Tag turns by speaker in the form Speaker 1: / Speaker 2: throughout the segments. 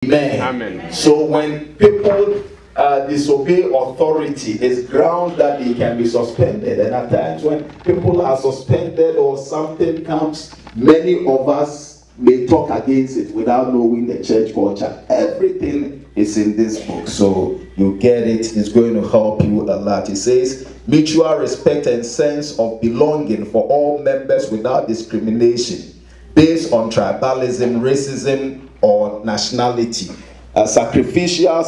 Speaker 1: Amen.
Speaker 2: Amen.
Speaker 1: So when people disobey authority, it's grounds that they can be suspended. And at times when people are suspended or something comes, many of us may talk against it without knowing the church culture. Everything is in this book, so you get it. It's going to help you a lot. It says mutual respect and sense of belonging for all members without discrimination based on tribalism, racism, or nationality. Sacrificial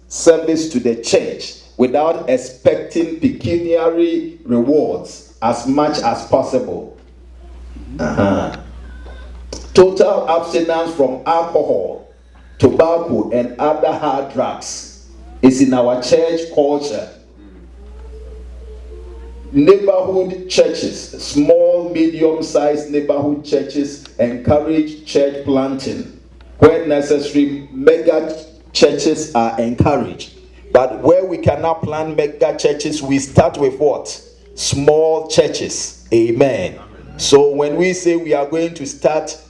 Speaker 1: service to the church without expecting pecuniary rewards as much as possible. Total abstinence from alcohol, tobacco, and other hard drugs is in our church culture. Neighborhood churches, small, medium-sized neighborhood churches encourage church planting. Where necessary, mega churches are encouraged. But where we cannot plant mega churches, we start with what? Small churches. Amen. So when we say we are going to start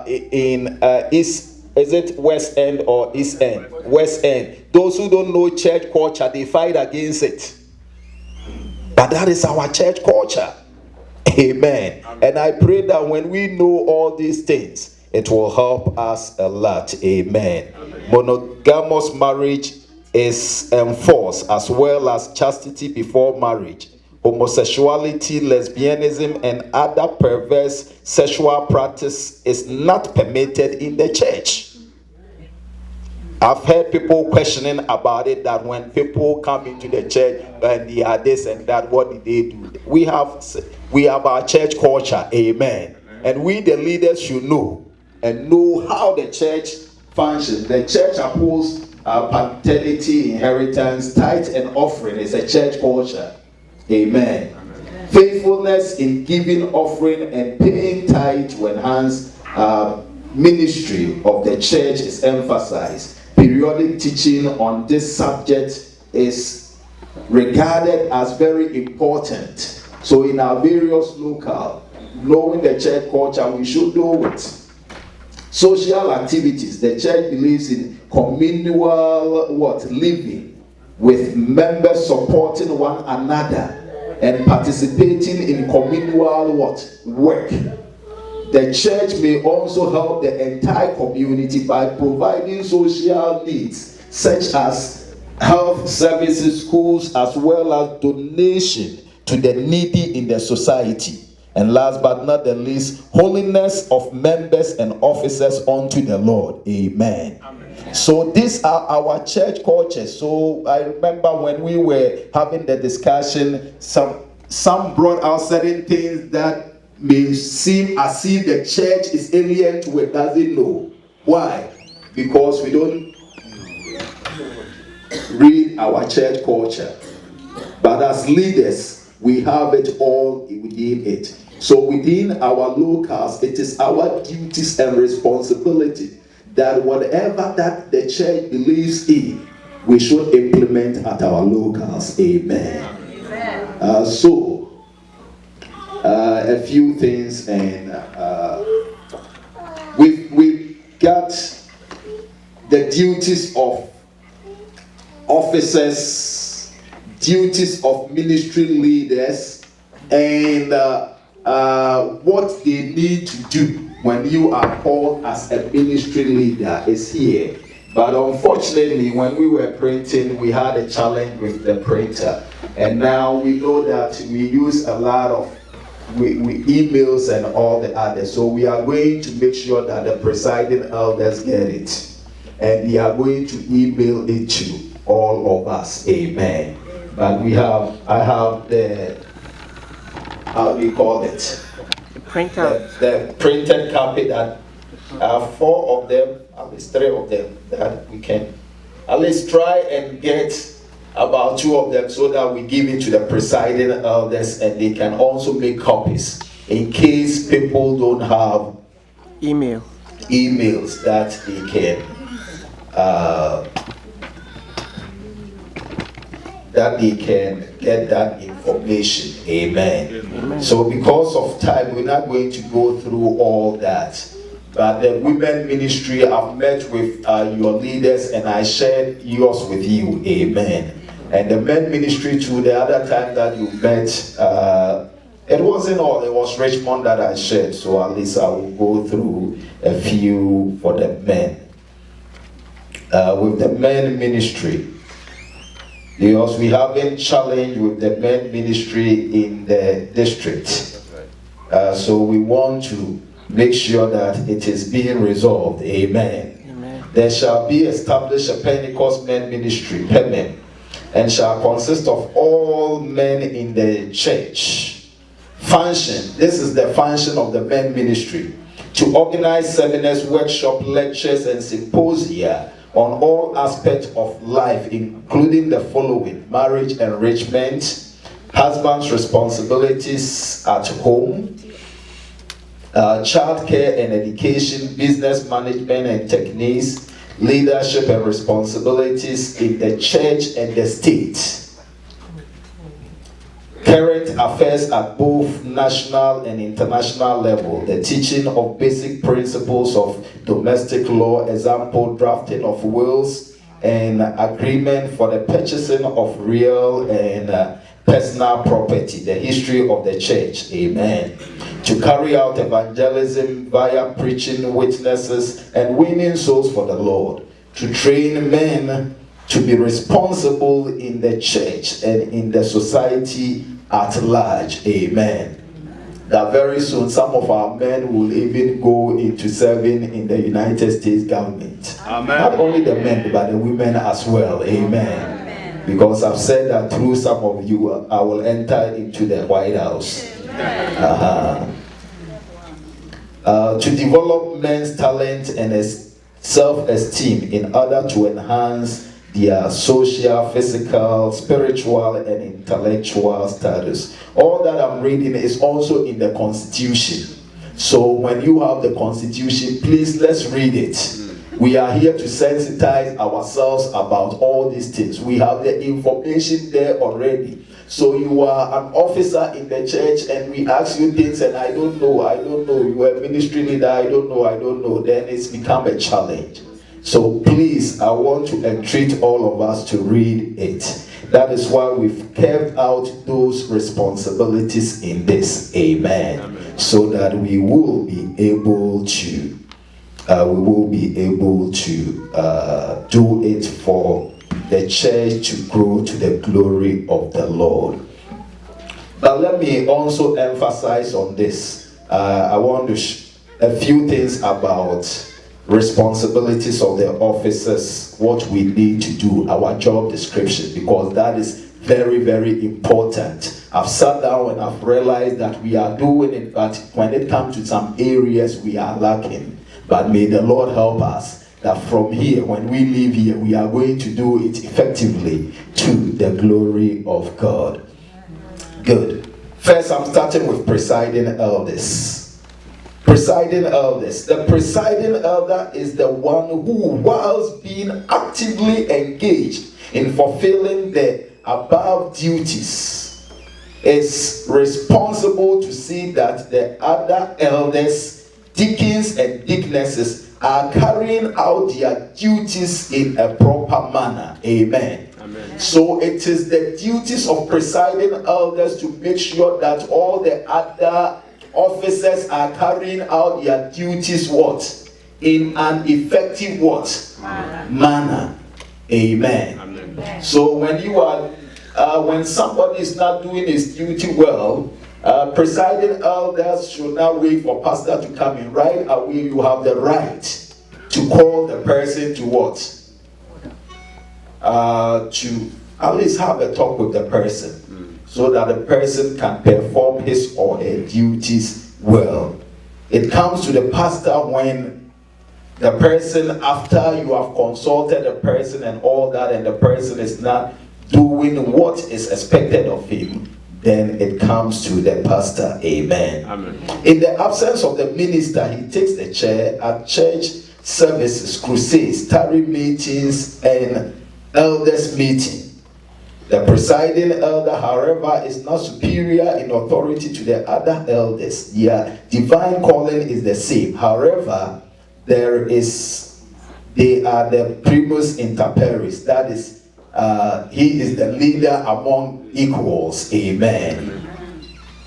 Speaker 1: in East, is it West End or East End? West End. Those who don't know church culture, they fight against it. But that is our church culture. Amen. And I pray that when we know all these things, it will help us a lot. Amen. Monogamous marriage is enforced, as well as chastity before marriage. Homosexuality, lesbianism, and other perverse sexual practice is not permitted in the church. I've heard people questioning about it, that when people come into the church and they are this and that, what did they do? We have our church culture. Amen. And we, the leaders, should know and know how the church functions. The church upholds paternity, inheritance, tithe, and offering. Is a church culture. Amen. Faithfulness in giving offering and paying tithe to enhance ministry of the church is emphasized. Periodic teaching on this subject is regarded as very important. So in our various local, knowing the church culture, we should know it. Social activities. The church believes in communal living, with members supporting one another and participating in communal work. The church may also help the entire community by providing social needs such as health services, schools, as well as donation to the needy in the society. And last but not the least, holiness of members and officers unto the Lord. Amen. Amen. So these are our church cultures. So I remember when we were having the discussion, some brought out certain things that may seem as if the church is alien to it, doesn't know. Why? Because we don't read our church culture. But as leaders, we have it all within it. So within our locals, it is our duties and responsibility that whatever that the church believes in, we should implement at our locals. Amen. Amen. A few things, and we've got the duties of officers, duties of ministry leaders, and what they need to do when you are called as a ministry leader is here. But unfortunately, when we were printing, we had a challenge with the printer, and now we know that we use a lot of we emails and all the others. So we are going to make sure that the presiding elders get it, and we are going to email it to all of us. Amen. But I have the, how do you call it?
Speaker 3: The printout.
Speaker 1: The printed copy that 4 of them, at least 3 of them, that we can at least try and get about 2 of them, so that we give it to the presiding elders, and they can also make copies in case people don't have emails that they can get that information. Amen. So because of time, we're not going to go through all that, But the women ministry, I've met with your leaders and I shared yours with you. Amen. And the men ministry too, the other time that you met, it wasn't all, it was Richmond that I shared. So at least I will go through a few for the men. With the men ministry, because we have a challenge with the men ministry in the district. So we want to make sure that it is being resolved. Amen. Amen. There shall be established a Pentecost men ministry, PEMEN, and shall consist of all men in the church. Function, this is the function of the men ministry, to organize seminars, workshops, lectures, and symposia on all aspects of life, including the following: marriage enrichment, husband's responsibilities at home, child care and education, business management and techniques, leadership and responsibilities in the church and the state, current affairs at both national and international level, the teaching of basic principles of domestic law, example, drafting of wills and agreement for the purchasing of real and personal property, the history of the church. Amen. To carry out evangelism via preaching, witnesses, and winning souls for the Lord. To train men to be responsible in the church and in the society at large. Amen. That very soon some of our men will even go into serving in the United States government. Amen. Not only the men, but the women as well. Amen. Because I've said that through some of you, I will enter into the White House. To develop men's talent and self-esteem in order to enhance their social, physical, spiritual, and intellectual status. All that I'm reading is also in the Constitution. So when you have the Constitution, please let's read it. We are here to sensitize ourselves about all these things. We have the information there already. So you are an officer in the church and we ask you things and I don't know. You are a ministry leader, I don't know. Then it's become a challenge. So please, I want to entreat all of us to read it. That is why we've carved out those responsibilities in this. Amen. Amen. So that we will be able to do it for the church to grow to the glory of the Lord. But let me also emphasize on this. I want to a few things about responsibilities of the officers, what we need to do, our job description, because that is very, very important. I've sat down and I've realized that we are doing it, but when it comes to some areas we are lacking. But may the Lord help us that from here, when we leave here, we are going to do it effectively to the glory of God. Good. First, I'm starting with presiding elders. Presiding elders. The presiding elder is the one who, whilst being actively engaged in fulfilling the above duties, is responsible to see that the other elders, deacons and deaconesses, are carrying out their duties in a proper manner. Amen. Amen. So it is the duties of presiding elders to make sure that all the other officers are carrying out their duties in an effective manner. Amen. Amen. So when you are when somebody is not doing his duty well, presiding elders should not wait for pastor to come in. Right away, you have the right to call the person to to at least have a talk with the person, so that the person can perform his or her duties well. It comes to the pastor when the person, after you have consulted the person and all that, and the person is not doing what is expected of him, then it comes to the pastor. Amen. Amen. In the absence of the minister, he takes the chair at church services, crusades, tarry meetings, and elders meeting. The presiding elder, however, is not superior in authority to the other elders. Their divine calling is the same. However, they are the primus inter pares. That is, he is the leader among equals. Amen.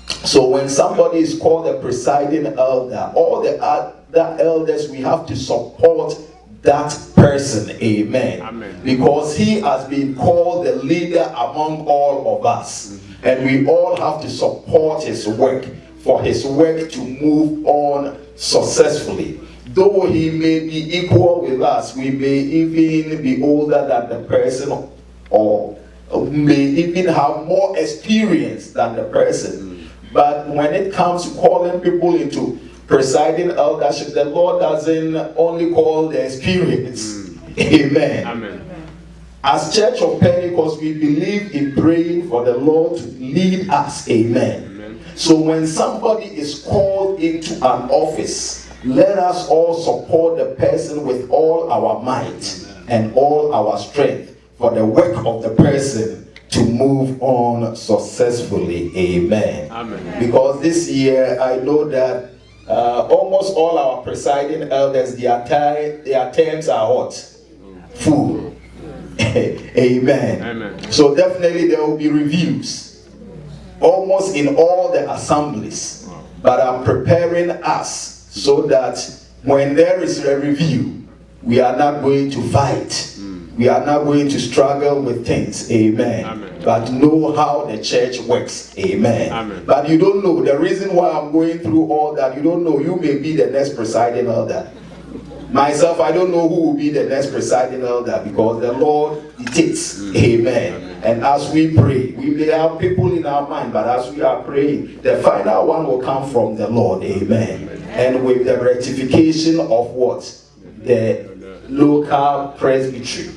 Speaker 1: So when somebody is called a presiding elder, all the other elders, we have to support that person. Amen.
Speaker 2: Amen.
Speaker 1: Because he has been called the leader among all of us. And we all have to support his work, for his work to move on successfully. Though he may be equal with us, we may even be older than the person, or may even have more experience than the person. But when it comes to calling people into presiding eldership, the Lord doesn't only call the experience. Amen.
Speaker 2: Amen.
Speaker 1: As Church of Pentecost, we believe in praying for the Lord to lead us. Amen.
Speaker 2: Amen.
Speaker 1: So when somebody is called into an office, let us all support the person with all our might and all our strength for the work of the person to move on successfully. Amen.
Speaker 2: Amen.
Speaker 1: Because this year, I know that almost all our presiding elders, their terms are what? Full. Amen.
Speaker 2: Amen.
Speaker 1: So definitely there will be reviews almost in all the assemblies. But I'm preparing us so that when there is a review, we are not going to fight. We are not going to struggle with things. Amen.
Speaker 2: Amen.
Speaker 1: But know how the church works. Amen.
Speaker 2: Amen.
Speaker 1: But you don't know. The reason why I'm going through all that, you don't know. You may be the next presiding elder. Myself, I don't know who will be the next presiding elder, because the Lord dictates. Amen. And as we pray, we may have people in our mind, but as we are praying, the final one will come from the Lord. Amen. And with the rectification of what? The local presbytery.